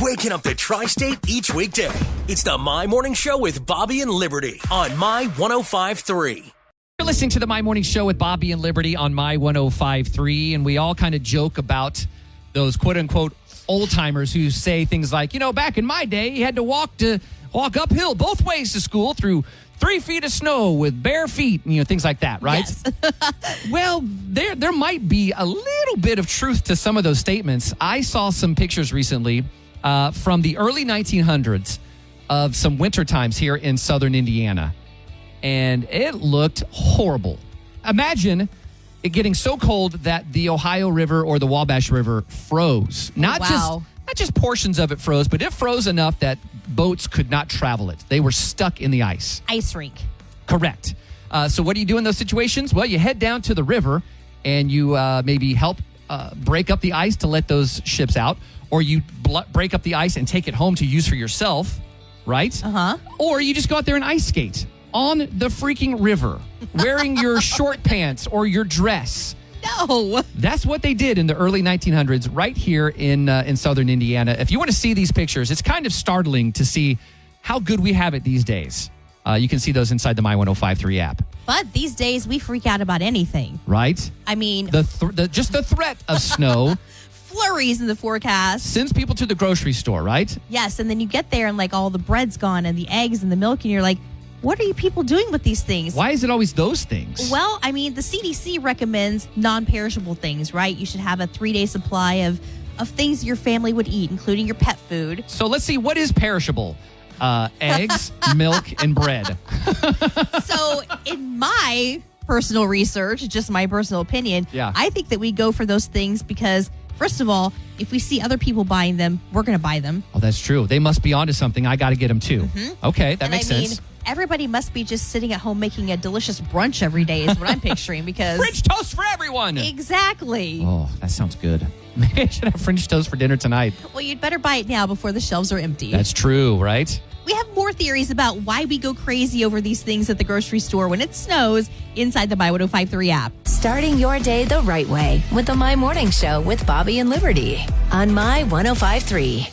waking up the tri-state each weekday. It's the My Morning Show with Bobby and Liberty on My 105.3. You're listening to the My Morning Show with Bobby and Liberty on My 105.3, and we all kind of joke about those quote-unquote old-timers who say things like, back in my day, you had to walk uphill both ways to school through 3 feet of snow with bare feet, things like that, right? Yes. Well, there might be a little bit of truth to some of those statements. I saw some pictures recently from the early 1900s of some winter times here in southern Indiana, and it looked horrible. Imagine it getting so cold that the Ohio River or the Wabash River froze. Not just portions of it froze, but it froze enough that boats could not travel it. They were stuck in the ice. Ice rink. Correct. So what do you do in those situations? Well, you head down to the river and you maybe help break up the ice to let those ships out, or you break up the ice and take it home to use for yourself, right? Uh-huh. Or you just go out there and ice skate on the freaking river wearing your short pants or your dress. No. That's what they did in the early 1900s right here in southern Indiana. If you want to see these pictures, it's kind of startling to see how good we have it these days. You can see those inside the My 105.3 app. But these days, we freak out about anything. Right? I mean... just the threat of snow... flurries in the forecast. Sends people to the grocery store, right? Yes, and then you get there and all the bread's gone and the eggs and the milk, and you're like, what are you people doing with these things? Why is it always those things? Well, I mean, the CDC recommends non-perishable things, right? You should have a 3-day supply of things your family would eat, including your pet food. So let's see, what is perishable? Eggs, milk, and bread. So in my personal research, just my personal opinion, yeah. I think that we go for those things because, first of all, if we see other people buying them, we're going to buy them. Oh, that's true. They must be onto something. I got to get them too. Mm-hmm. Okay, that makes sense. Everybody must be just sitting at home making a delicious brunch every day is what I'm picturing because... French toast for everyone! Exactly. Oh, that sounds good. Maybe I should have French toast for dinner tonight. Well, you'd better buy it now before the shelves are empty. That's true, right? We have more theories about why we go crazy over these things at the grocery store when it snows inside the My 105.3 app. Starting your day the right way with the My Morning Show with Bobby and Liberty on My 105.3.